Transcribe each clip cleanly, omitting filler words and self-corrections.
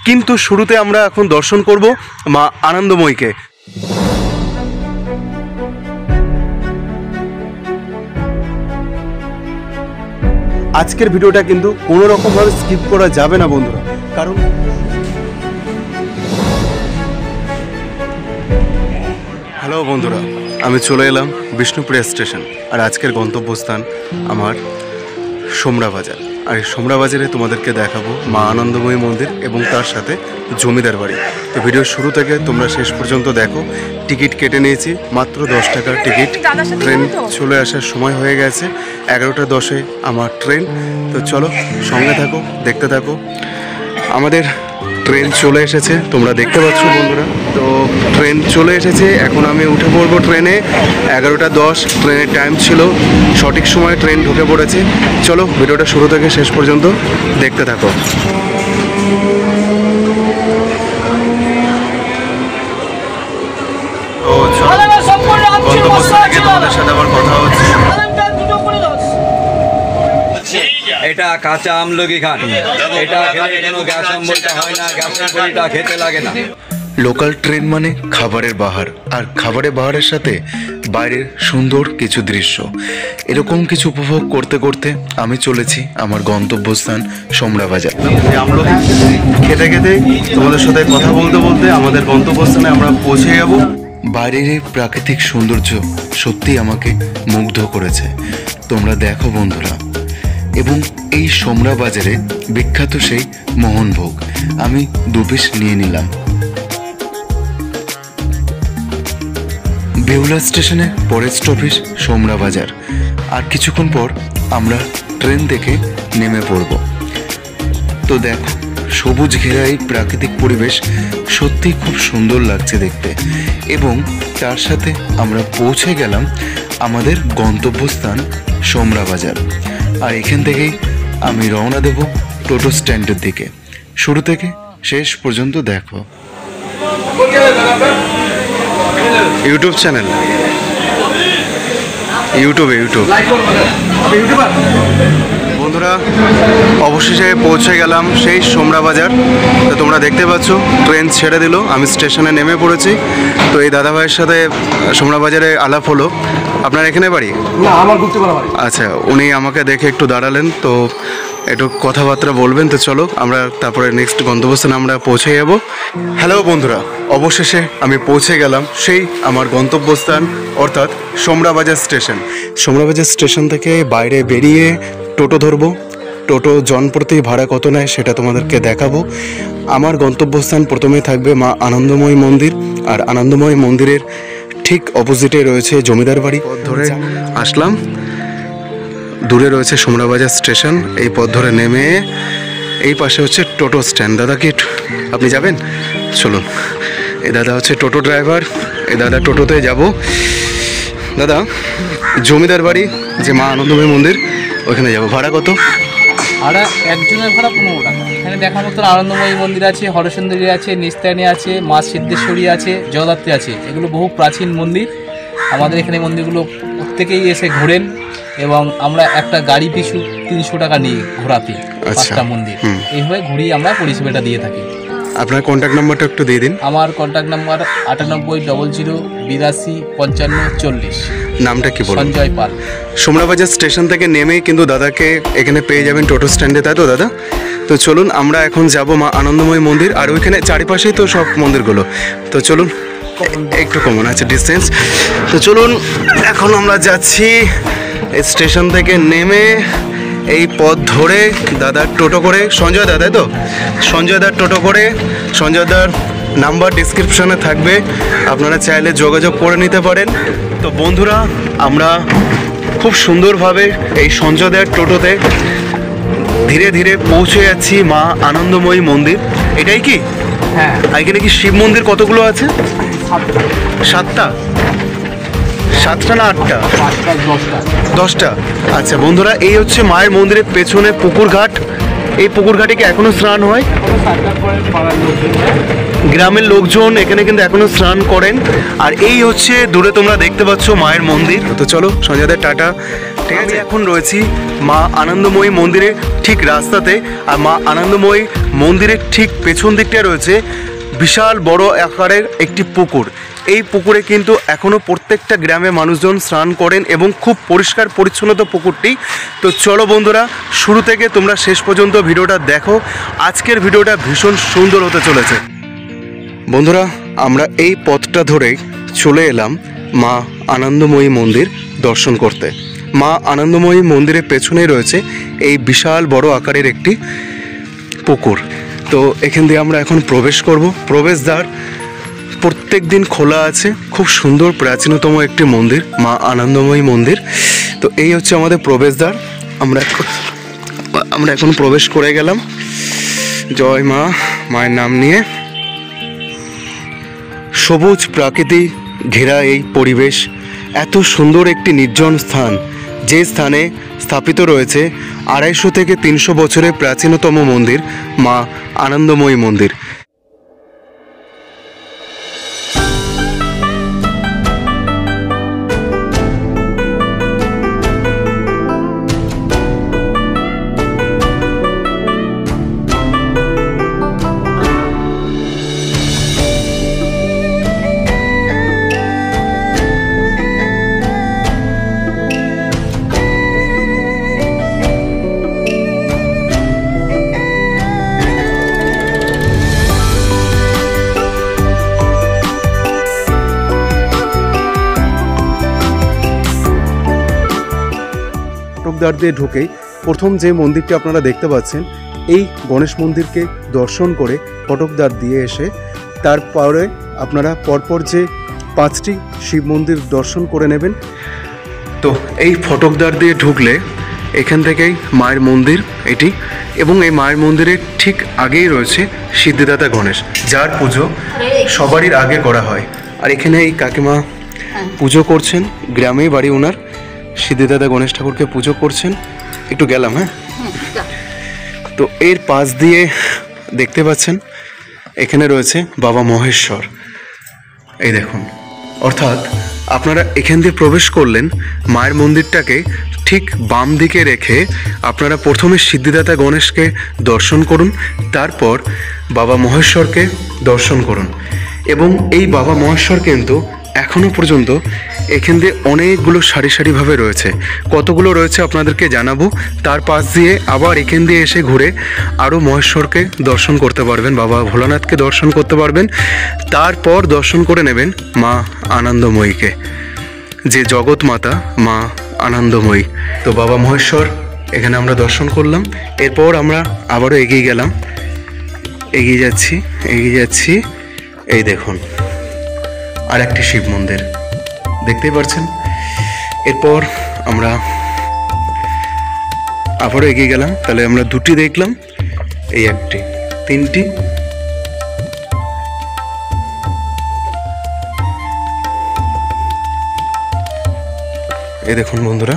কিন্তু শুরুতে আমরা এখন দর্শন করব মা আনন্দময়ীকে। আজকের ভিডিওটা কিন্তু কোনো রকমভাবে স্কিপ করা যাবে না বন্ধুরা, কারণ হ্যালো বন্ধুরা, আমি চলে এলাম বিষ্ণুপ্রিয়া স্টেশন। আর আজকের গন্তব্যস্থান আমার সোমরা বাজার। আর এই সোমরা বাজারে তোমাদেরকে দেখাবো মা আনন্দময়ী মন্দির এবং তার সাথে জমিদার বাড়ি। তো ভিডিওর শুরু থেকে তোমরা শেষ পর্যন্ত দেখো। টিকিট কেটে নিয়েছি, মাত্র 10 টাকার টিকিট। ট্রেন চলে আসার সময় হয়ে গেছে, 11টা 10-এ আমার ট্রেন। তো চলো সঙ্গে থাকো, দেখতে থাকো। আমাদের ট্রেন চলে এসেছে, তোমরা দেখতে পাচ্ছ বন্ধুরা। তো ট্রেন চলে এসেছে, এখন আমি উঠে পড়বো ট্রেনে। 11টা 10 ট্রেনের টাইম ছিল, সঠিক সময়ে ট্রেন ঢুকে পড়েছে। চলো ভিডিওটা শুরু থেকে শেষ পর্যন্ত দেখতে থাকো। তো চলো গন্তব্যস্থল থেকে তোমাদের সাথে আবার কথা হচ্ছে। এটা কাঁচা আমলকি খান, এটা খেলে কোনো গ্যাস অম্বলটা হয় না, গ্যাসের বড়িটা খেতে লাগে না। লোকাল ট্রেন মানে খাবারের বাহার, আর খাবারের বাহারের সাথে বাইরের সুন্দর কিছু দৃশ্য, এরকম কিছু উপভোগ করতে করতে আমি চলেছি আমার গন্তব্যস্থান সোমরা বাজার। আমলকি খেতে খেতে তোমাদের সাথে কথা বলতে বলতে আমাদের গন্তব্যস্থানে আমরা পৌঁছে যাব। বাইরের এই প্রাকৃতিক সৌন্দর্য সত্যি আমাকে মুগ্ধ করেছে, তোমরা দেখো বন্ধুরা। এবং এই সোমরা বাজারে বিখ্যাত সেই মোহনভোগ আমি 2 পিস নিয়ে নিলাম। বেহুলা স্টেশনে পরের স্টপেজ সোমরা বাজার। আর কিছুক্ষণ পর আমরা ট্রেন থেকে নেমে পড়ব। তো দেখো, সবুজ ঘেরা এই প্রাকৃতিক পরিবেশ সত্যি খুব সুন্দর লাগছে দেখতে। এবং তার সাথে আমরা পৌঁছে গেলাম আমাদের গন্তব্যস্থান সোমরা বাজার। আর এখান থেকেই আমি রওনা দেব টোটো স্ট্যান্ডের দিকে। শুরু থেকে শেষ পর্যন্ত দেখো। ইউটিউব চ্যানেল, ইউটিউব বন্ধুরা, অবশেষে পৌঁছে গেলাম সেই সোমরা বাজার। তো তোমরা দেখতে পাচ্ছ ট্রেন ছেড়ে দিল, আমি স্টেশনে নেমে পড়েছি। তো এই দাদাভাইয়ের সাথে সোমরা বাজারে আলাপ হলো। আপনার এখানে বাড়ি? না, আমার গুপ্তপাড়া বাড়ি। আচ্ছা, উনি আমাকে দেখে একটু দাঁড়ালেন, তো একটু কথাবার্তা বলবেন। তো চলো আমরা তারপরে নেক্সট গন্তব্যস্থানে আমরা পৌঁছে যাব। হ্যালো বন্ধুরা, অবশেষে আমি পৌঁছে গেলাম সেই আমার গন্তব্যস্থান, অর্থাৎ সোমরা বাজার স্টেশন। সোমরা বাজার স্টেশন থেকে বাইরে বেরিয়ে টোটো ধরবো। টোটো জনপ্রতি ভাড়া কত নেয় সেটা তোমাদেরকে দেখাবো। আমার গন্তব্যস্থান প্রথমে থাকবে মা আনন্দময়ী মন্দির, আর আনন্দময়ী মন্দিরের ঠিক অপোজিটে রয়েছে জমিদার বাড়ি। পথ ধরে আসলাম, দূরে রয়েছে সোমরা বাজার স্টেশন। এই পথ ধরে নেমে এই পাশে হচ্ছে টোটো স্ট্যান্ড। দাদা কি আপনি যাবেন? চলুন, এই দাদা হচ্ছে টোটো ড্রাইভার, এই দাদা টোটোতে যাব। দাদা, জমিদার বাড়ি যে মা আনন্দময়ী মন্দির ওইখানে যাব, ভাড়া কত? ভাড়া একজনের ভাড়া 15 টাকা। এখানে দেখার মতন আনন্দময়ী মন্দির আছে, হরসুন্দরী আছে, নিস্তায়নী আছে, মা সিদ্ধেশ্বরী আছে, জগদ্ধাত্রী আছে। এগুলো বহু প্রাচীন মন্দির। আমাদের এখানে মন্দিরগুলো প্রত্যেকেই এসে ঘোরেন, এবং আমরা একটা গাড়ি পিছু 300 টাকা নিই ঘোরাতে, 5টা মন্দির। এইভাবে ঘুরিয়ে আমরা পরিষেবাটা দিয়ে থাকি। আপনার কন্ট্যাক্ট নাম্বারটা একটু দিয়ে দিন। আমার কন্ট্যাক্ট নাম্বার 9800828540। নামটা কি বলুন? সঞ্জয় পাল। সোমরা বাজার স্টেশন থেকে নেমেই কিন্তু দাদাকে এখানে পেয়ে যাবেন টোটো স্ট্যান্ডে, তাই তো দাদা? তো চলুন আমরা এখন যাব মা আনন্দময়ী মন্দির। আর ওইখানে চারিপাশেই তো সব মন্দিরগুলো। তো চলুন, একটু কমন আছে ডিস্টেন্স। তো চলুন এখন আমরা যাচ্ছি স্টেশন থেকে নেমে এই পথ ধরে দাদার টোটো করে, সঞ্জয় দা, তাই তো? সঞ্জয় দার টোটো করে, সঞ্জয় দার নাম্বার ডিসক্রিপশনে থাকবে, আপনারা চাইলে যোগাযোগ করে নিতে পারেন। তো বন্ধুরা, আমরা খুব সুন্দরভাবে এই সঞ্জয় দার টোটোতে ধীরে ধীরে পৌঁছে যাচ্ছি মা আনন্দময়ী মন্দির। এটাই কি? হ্যাঁ। এখানে কি শিব মন্দির কতগুলো আছে? 7টা? 7টা না 8টা? 5টা 10টা। 10টা। আচ্ছা বন্ধুরা, এই হচ্ছে মায়ের মন্দিরের পেছনে পুকুর ঘাট। এই পুকুর ঘাটে কি এখনো স্নান হয়? গ্রামের লোকজন এখানে কিন্তু এখনো স্নান করেন। আর এই হচ্ছে দূরে তোমরা দেখতে পাচ্ছ মায়ের মন্দির। তো চলো সঞ্জয়দের টাটা, ঠিক আছে, এখন রয়েছি মা আনন্দময়ী মন্দিরের ঠিক রাস্তাতে। আর মা আনন্দময়ী মন্দিরের ঠিক পেছন দিকটায় রয়েছে বিশাল বড় আকারের একটি পুকুর। এই পুকুরে কিন্তু এখনও প্রত্যেকটা গ্রামে মানুষজন স্নান করেন এবং খুব পরিষ্কার পরিচ্ছন্নতা পুকুরটি। তো চলো বন্ধুরা, শুরু থেকে তোমরা শেষ পর্যন্ত ভিডিওটা দেখো। আজকের ভিডিওটা ভীষণ সুন্দর হতে চলেছে। বন্ধুরা, আমরা এই পথটা ধরেই চলে এলাম মা আনন্দময়ী মন্দির দর্শন করতে। মা আনন্দময়ী মন্দিরের পেছনেই রয়েছে এই বিশাল বড় আকারের একটি পুকুর। তো এখান দিয়ে আমরা এখন প্রবেশ করব। প্রবেশদ্বার প্রত্যেক দিন খোলা আছে। খুব সুন্দর প্রাচীনতম একটি মন্দির, মা আনন্দময়ী মন্দির। তো এই হচ্ছে আমাদের প্রবেশদ্বার। আমরা এখন প্রবেশ করে গেলাম। জয় মা, মায়ের নাম নিয়ে। সবুজ প্রাকৃতি ঘেরা এই পরিবেশ, এত সুন্দর একটি নির্জন স্থান, যে স্থানে স্থাপিত রয়েছে 250 থেকে 300 বছরের প্রাচীনতম মন্দির মা আনন্দময়ী মন্দির। ফটকদ্বার দিয়ে ঢুকেই প্রথম যে মন্দিরটি আপনারা দেখতে পাচ্ছেন, এই গণেশ মন্দিরকে দর্শন করে ফটকদ্বার দিয়ে এসে তারপরে আপনারা পরপর যে 5টি শিব মন্দির দর্শন করে নেবেন। তো এই ফটকদ্বার দিয়ে ঢুকলে এখান থেকেই মায়ের মন্দির এটি, এবং এই মায়ের মন্দিরের ঠিক আগেই রয়েছে সিদ্ধিদাতা গণেশ, যার পুজো সবারই আগে করা হয়। আর এখানে এই কাকিমা পুজো করছেন, গ্রামেই বাড়ি ওনার। সিদ্ধিদাতা গণেশ ঠাকুরকে পুজো করছেন। একটু গেলাম, হ্যাঁ। তো এর পাশ দিয়ে দেখতে পাচ্ছেন এখানে রয়েছে বাবা মহেশ্বর। এই দেখুন, অর্থাৎ আপনারা এখান দিয়ে প্রবেশ করলেন, মায়ের মন্দিরটাকে ঠিক বাম দিকে রেখে আপনারা প্রথমে সিদ্ধিদাতা গণেশকে দর্শন করুন, তারপর বাবা মহেশ্বরকে দর্শন করুন। এবং এই বাবা মহেশ্বর কিন্তু এখনও পর্যন্ত এখান দিয়ে অনেকগুলো সারি সারিভাবে রয়েছে। কতগুলো রয়েছে আপনাদেরকে জানাবো। তার পাশ দিয়ে আবার এখান দিয়ে এসে ঘুরে আরও মহেশ্বরকে দর্শন করতে পারবেন, বাবা ভোলানাথকে দর্শন করতে পারবেন। তারপর দর্শন করে নেবেন মা আনন্দময়ীকে, যে জগৎ মাতা মা আনন্দময়ী। তো বাবা মহেশ্বর এখানে আমরা দর্শন করলাম। এরপর আমরা আবারও এগিয়ে গেলাম, এগিয়ে যাচ্ছি। এই দেখুন আর একটি শিব মন্দির দেখতেই পাচ্ছেন। এরপর আমরা আবারও এগিয়ে গেলাম। তাহলে আমরা 2টি দেখলাম, এই একটি, 3টি। এই দেখুন বন্ধুরা,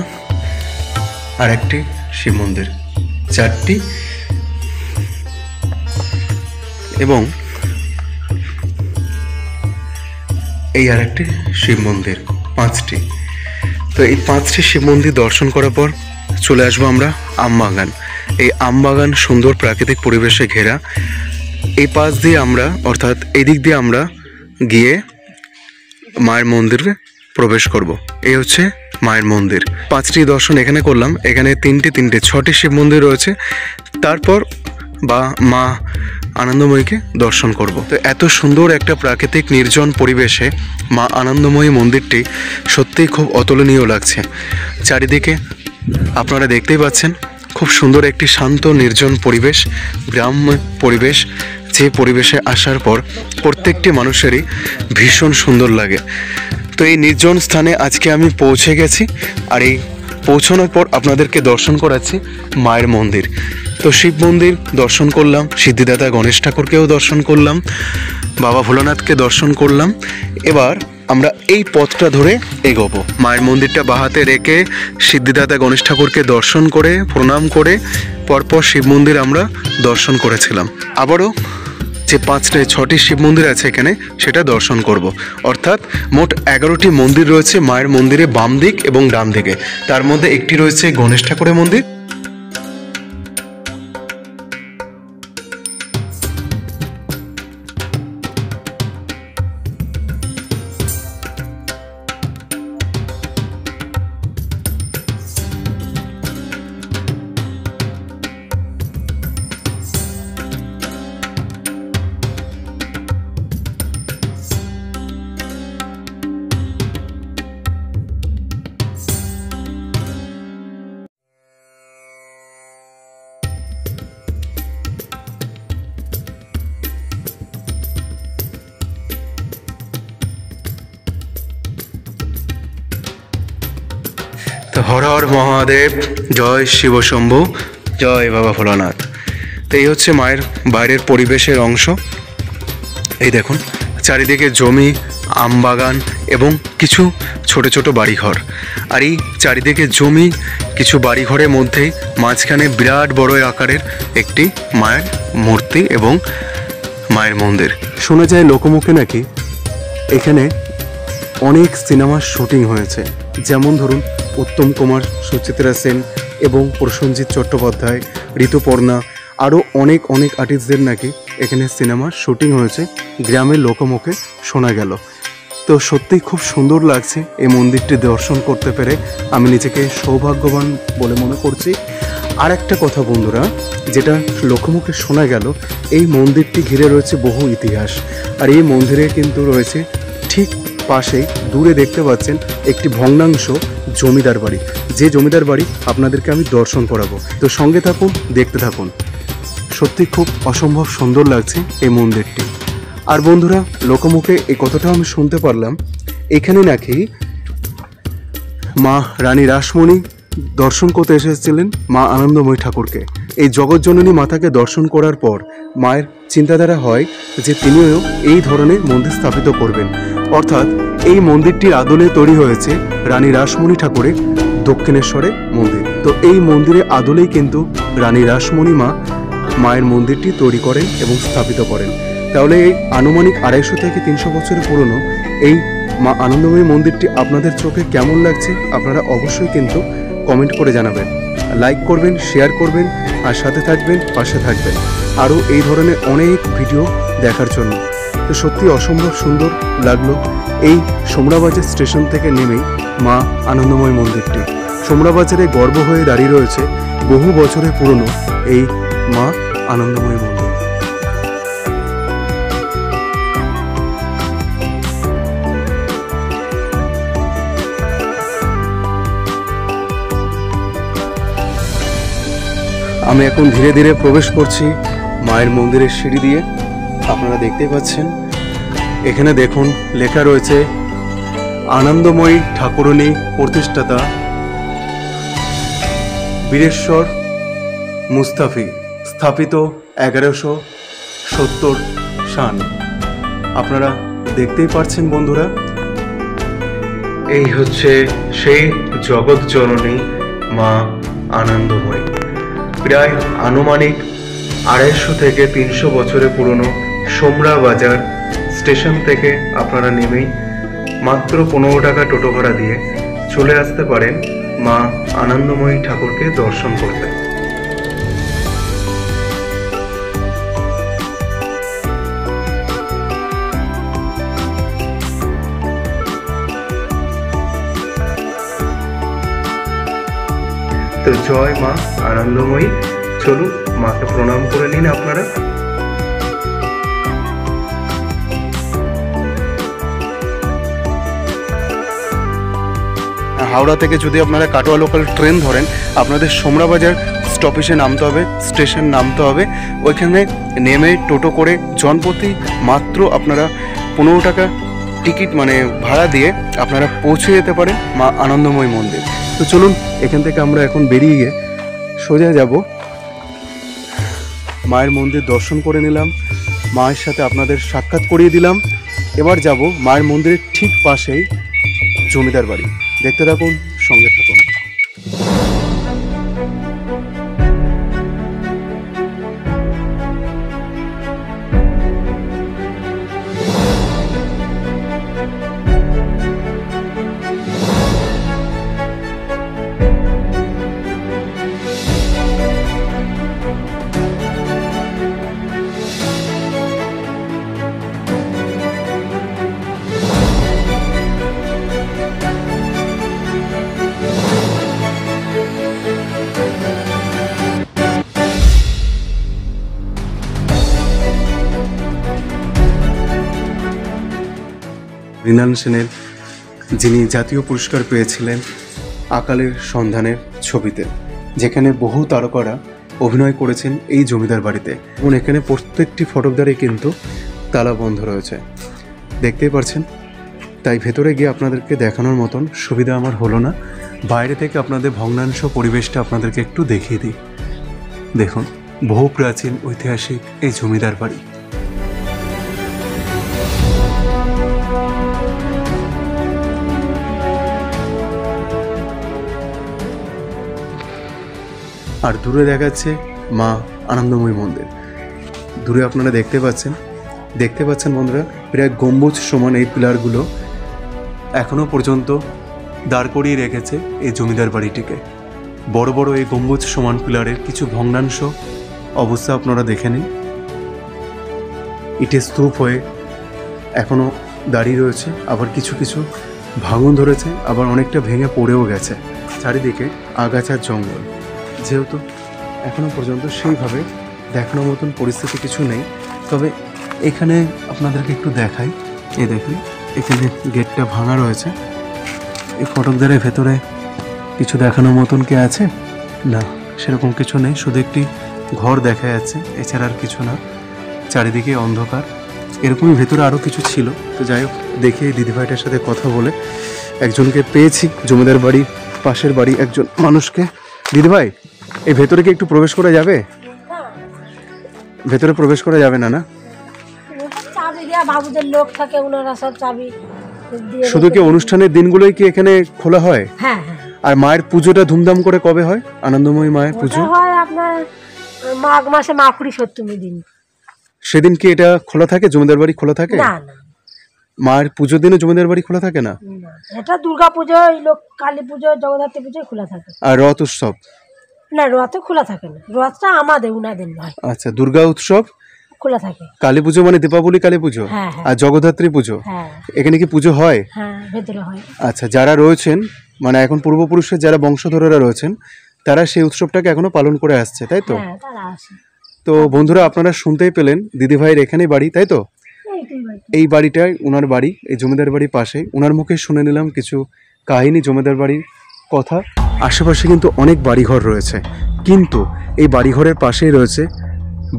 আর একটি শিব মন্দির, 4টি, এবং এই আর একটি শিব মন্দির, 5টি। তো এই 5টি শিব মন্দির দর্শন করার পর চলে আসবো আমরা আমবাগান। এই আমবাগান সুন্দর প্রাকৃতিক পরিবেশে ঘেরা। এই পাশ দিয়ে আমরা, অর্থাৎ এই দিক দিয়ে আমরা গিয়ে মায়ের মন্দিরে প্রবেশ করব। এই হচ্ছে মায়ের মন্দির। 5টি দর্শন এখানে করলাম। এখানে 6টি শিব মন্দির রয়েছে। তারপর মা আনন্দময়ীকে দর্শন করব। তো এত সুন্দর একটা প্রাকৃতিক নির্জন পরিবেশে মা আনন্দময়ী মন্দিরটি সত্যিই খুব অতুলনীয় লাগছে। চারিদিকে আপনারা দেখতেই পাচ্ছেন খুব সুন্দর একটি শান্ত নির্জন পরিবেশ, গ্রাম্য পরিবেশ, যে পরিবেশে আসার পর প্রত্যেকটি মানুষেরই ভীষণ সুন্দর লাগে। তো এই নির্জন স্থানে আজকে আমি পৌঁছে গেছি। আর এই পৌঁছানোর পর আপনাদেরকে দর্শন করাচ্ছি মায়ের মন্দির। তো শিব মন্দির দর্শন করলাম, সিদ্ধিদাতা গণেশ ঠাকুরকেও দর্শন করলাম, বাবা ভোলানাথকে দর্শন করলাম। এবার আমরা এই পথটা ধরে এগোবো। মায়ের মন্দিরটা বাহাতে রেখে সিদ্ধিদাতা গণেশ ঠাকুরকে দর্শন করে প্রণাম করে পরপর শিব মন্দির আমরা দর্শন করেছিলাম। আবারও যে 6টি শিব মন্দির আছে এখানে সেটা দর্শন করব। অর্থাৎ মোট 11টি মন্দির রয়েছে মায়ের মন্দিরে বাম দিক এবং ডান দিকে। তার মধ্যে একটি রয়েছে গণেশ ঠাকুরের মন্দির। তো হর হর মহাদেব, জয় শিব শম্ভু, জয় বাবা ভোলানাথ। তো এই হচ্ছে মায়ের বাইরের পরিবেশের অংশ। এই দেখুন চারিদিকে জমি, আম বাগান এবং কিছু ছোট ছোট বাড়িঘর। আর এই চারিদিকে জমি, কিছু বাড়িঘরের মধ্যেই মাঝখানে বিরাট বড় আকারের একটি মায়ের মূর্তি এবং মায়ের মন্দির। শোনা যায় লোকমুখে নাকি এখানে অনেক সিনেমার শুটিং হয়েছে, যেমন ধরুন উত্তম কুমার, সুচিত্রা সেন এবং প্রসেনজিৎ চট্টোপাধ্যায়, ঋতুপর্ণা, আরও অনেক আর্টিস্টদের নাকি এখানে সিনেমার শুটিং হয়েছে, গ্রামের লোকমুখে শোনা গেল। তো সত্যিই খুব সুন্দর লাগছে এই মন্দিরটি দর্শন করতে পেরে, আমি নিজেকে সৌভাগ্যবান বলে মনে করছি। আর একটা কথা বন্ধুরা, যেটা লোকমুখে শোনা গেল, এই মন্দিরটি ঘিরে রয়েছে বহু ইতিহাস। আর এই মন্দিরে কিন্তু রয়েছে ঠিক পাশেই দূরে দেখতে পাচ্ছেন একটি ভগ্নাংশ জমিদার বাড়ি, যে জমিদার বাড়ি আপনাদেরকে আমি দর্শন করাবো। তো সঙ্গে থাকুন, দেখতে থাকুন। সত্যি খুব অসম্ভব সুন্দর লাগছে এই মন্দিরটি। আর বন্ধুরা, লোকমুখে এই কথাটাও আমি শুনতে পারলাম, এখানে নাকি মা রানী রাসমণি দর্শন করতে এসেছিলেন মা আনন্দময়ী ঠাকুরকে। এই জগৎজননী মাতাকে দর্শন করার পর মায়ের চিন্তাধারা হয় যে তিনিও এই ধরনের মন্দির স্থাপিত করবেন। অর্থাৎ এই মন্দিরটির আদলে তৈরি হয়েছে রানী রাসমণি ঠাকুরের দক্ষিণেশ্বরে মন্দির। তো এই মন্দিরের আদলেই কিন্তু রানী রাসমণি মা মায়ের মন্দিরটি তৈরি করেন এবং স্থাপিত করেন। তাহলে এই আনুমানিক 250 থেকে 300 বছরের পুরনো এই মা আনন্দময়ী মন্দিরটি আপনাদের চোখে কেমন লাগছে আপনারা অবশ্যই কিন্তু কমেন্ট করে জানাবেন, লাইক করবেন, শেয়ার করবেন, আর সাথে থাকবেন, পাশে থাকবেন আরও এই ধরনের অনেক ভিডিও দেখার জন্য। তো সত্যি অসম্ভব সুন্দর লাগলো এই সোমরাবাজার স্টেশন থেকে নেমেই মা আনন্দময় মন্দিরটি। সোমরাবাজারে গর্ব হয়ে দাঁড়িয়ে রয়েছে বহু বছরের পুরনো এই মা আনন্দময় মন্দির। আমি এখন ধীরে ধীরে প্রবেশ করছি মায়ের মন্দিরের সিঁড়ি দিয়ে। আপনারা দেখতেই পাচ্ছেন এখানে দেখুন লেখা রয়েছে আনন্দময়ী ঠাকুরনী প্রতিষ্ঠাতা বীরেশ্বর মুস্তাফি, স্থাপিত 1170 সাল। আপনারা দেখতেই পাচ্ছেন বন্ধুরা, এই হচ্ছে সেই জগৎ জননী মা আনন্দময়ী। প্রায় আনুমানিক 250 থেকে 300 বছরের পুরনো সোমরা বাজার স্টেশন থেকে আপনারা নেমেই মাত্র 15 টাকা টোটো ভাড়া দিয়ে চলে আসতে পারেন মা আনন্দময়ী ঠাকুরকে দর্শন করতে। তো জয় মা আনন্দময়ী, চলুন মাকে প্রণাম করে নিন আপনারা। হাওড়া থেকে যদি আপনারা কাটোয়া লোকাল ট্রেন ধরেন, আপনাদের সোমরাবাজার স্টপেজে নামতে হবে, স্টেশন নামতে হবে। ওইখানে নেমে টোটো করে জনপ্রতি মাত্র আপনারা 15 টাকা টিকিট মানে ভাড়া দিয়ে আপনারা পৌঁছে যেতে পারেন মা আনন্দময়ী মন্দির। তো চলুন এখান থেকে আমরা এখন বেরিয়ে গিয়ে সোজা যাব মায়ের মন্দির দর্শন করে নিলাম, মায়ের সাথে আপনাদের সাক্ষাৎ করিয়ে দিলাম। এবার যাব মায়ের মন্দিরের ঠিক পাশেই জমিদার বাড়ি। দেখতে থাকুন, সঙ্গে থাকুন। মৃণাল সেনের, যিনি জাতীয় পুরস্কার পেয়েছিলেন আকালের সন্ধানের ছবিতে, যেখানে বহু তারকারা অভিনয় করেছেন এই জমিদার বাড়িতে। এবং এখানে প্রত্যেকটি ফটকদারে কিন্তু তালা বন্ধ রয়েছে, দেখতেই পাচ্ছেন। তাই ভেতরে গিয়ে আপনাদেরকে দেখানোর মতন সুবিধা আমার হলো না, বাইরে থেকে আপনাদের ভগ্নাংশ পরিবেশটা আপনাদেরকে একটু দেখিয়ে দিই। দেখুন, বহু প্রাচীন ঐতিহাসিক এই জমিদার বাড়ি। আর দূরে দেখাচ্ছে মা আনন্দময়ী মন্দির। দূরে আপনারা দেখতে পাচ্ছেন বন্ধুরা, প্রায় গম্বুজ সমান এই পিলারগুলো এখনো পর্যন্ত দাঁড় করিয়ে রেখেছে এই জমিদার বাড়িটিকে। বড় বড় এই গম্বুজ সমান পিলারের কিছু ভগ্নাংশ অবস্থা আপনারা দেখে নিন। ইটের স্তূপ হয়ে এখনো দাঁড়িয়ে রয়েছে, আবার কিছু কিছু ভাঙন ধরেছে, আবার অনেকটা ভেঙে পড়েও গেছে। চারিদিকে আগাছার জঙ্গল, যেহেতু এখনো পর্যন্ত সেইভাবে দেখানোর মতন পরিস্থিতি কিছু নেই। তবে এখানে আপনাদেরকে একটু দেখাই। এই দেখুন, এখানে গেটটা ভাঙা রয়েছে। এই ফটকদারের ভেতরে কিছু দেখানোর মতন কি আছে? না, সেরকম কিছু নেই, শুধু একটি ঘর দেখা যাচ্ছে, এছাড়া আর কিছু না। চারিদিকে অন্ধকার। এরকমই ভেতরে আরও কিছু ছিল। তো যাই হোক, দেখি এই দিদিভাইটার সাথে কথা বলে একজনকে পেয়েছি, জমিদার বাড়ির পাশের বাড়ি একজন মানুষকে। দিদিভাই, এই ভেতরে কি একটু প্রবেশ করা যাবে? ভেতরে প্রবেশ করা যাবে না? না, চাবি দেওয়া বাবুদের লোক থাকে, ওনারা সব চাবি দিয়ে শুধু কি অনুষ্ঠানের দিনগুলোই কি এখানে খোলা হয়? হ্যাঁ হ্যাঁ। আর মায়ের পুজোটা ধুমধাম করে কবে হয়? আনন্দময়ী মায়ের পুজো ওটা হয় আপনার মাঘ মাসে মাখুড়ি সপ্তমী দিন। সেদিন কি এটা খোলা থাকে? জমিদার বাড়ি খোলা থাকে? না না মায়ের পুজোর দিনে জমিদার বাড়ি খোলা থাকে না? না, এটা দুর্গা পুজো, লোক কালী পুজো, জগদ্ধাত্রী পুজো খোলা থাকে। আর রথ উৎসব? না, রথে খোলা থাকে না, রথটা আমাদের উনাদের নয়। আচ্ছা, দুর্গা উৎসব খোলা থাকে। কালী পুজো মানে দীপাবলি কালী পুজো, হ্যাঁ, হ্যাঁ। আর জগদ্ধাত্রী পুজো, হ্যাঁ এখানে কি পুজো হয়? হ্যাঁ, ভেতরে হয়। আচ্ছা, যারা রয়েছেন মানে এখন পূর্বপুরুষের যারা বংশধরেরা রয়েছেন, তারা সেই উৎসবটাকে এখনো পালন করে আসছে, তাই তো? হ্যাঁ, তারা আসে। তো বন্ধুরা, আপনারা শুনতেই পেলেন, দিদিভাইয়ের এখানেই বাড়ি, তাই তো? এইটাই বাড়ি। এই বাড়িটাই ওনার বাড়ি, এই জমিদার বাড়ির পাশে। ওনার মুখে শুনে নিলাম কিছু কাহিনী জমিদার বাড়ির কথা। আশেপাশে কিন্তু অনেক বাড়িঘর রয়েছে, কিন্তু এই বাড়িঘরের পাশেই রয়েছে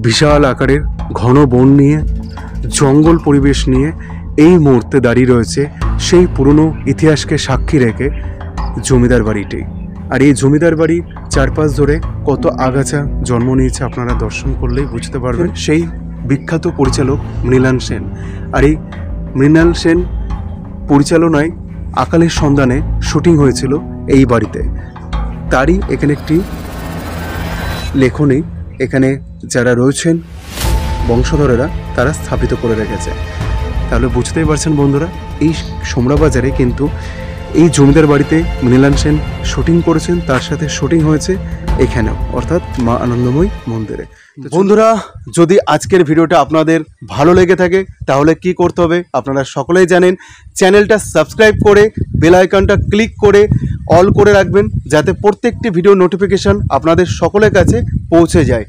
বিশাল আকারের ঘন বন নিয়ে, জঙ্গল পরিবেশ নিয়ে এই মুহূর্তে দাঁড়িয়ে রয়েছে সেই পুরনো ইতিহাসকে সাক্ষী রেখে জমিদার বাড়িটি। আর এই জমিদার বাড়ির চারপাশ ধরে কত আগাছা জন্ম নিয়েছে আপনারা দর্শন করলেই বুঝতে পারবেন। সেই বিখ্যাত পরিচালক মৃণাল সেন। আর এই মৃণাল সেন পরিচালনায় আকালের সন্ধানে শুটিং হয়েছিল এই বাড়িতে। তারই এখানে একটি লেখনী এখানে যারা রয়েছেন বংশধরেরা, তারা স্থাপিত করে রেখেছে। তাহলে বুঝতেই পারছেন বন্ধুরা, এই সোমরা বাজারে কিন্তু এই জমিদার বাড়িতে মৃণাল সেন শুটিং করেছেন, তার সাথে শুটিং হয়েছে এখানেও, অর্থাৎ মা আনন্দময়ী মন্দিরে। বন্ধুরা, যদি আজকের ভিডিওটা আপনাদের ভালো লেগে থাকে তাহলে কি করতে হবে আপনারা সকলেই জানেন। চ্যানেলটা সাবস্ক্রাইব করে বেল আইকনটা ক্লিক করে অল করে রাখবেন, যাতে প্রত্যেকটি ভিডিও নোটিফিকেশান আপনাদের সকলের কাছে পৌঁছে যায়।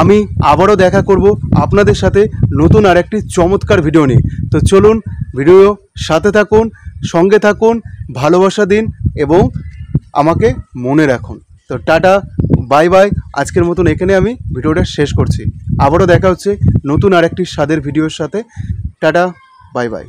আমি আবারও দেখা করব আপনাদের সাথে নতুন আর একটি চমৎকার ভিডিও নিয়ে। তো চলুন, ভিডিও সাথে থাকুন, সঙ্গে থাকুন, ভালোবাসা দিন এবং আমাকে মনে রাখুন। তো টাটা, বাই বাই। আজকের মতন এখানে আমি ভিডিওটা শেষ করছি। আবারও দেখা হচ্ছে নতুন আরেকটি স্বাদের ভিডিওর সাথে। Tata, bye bye.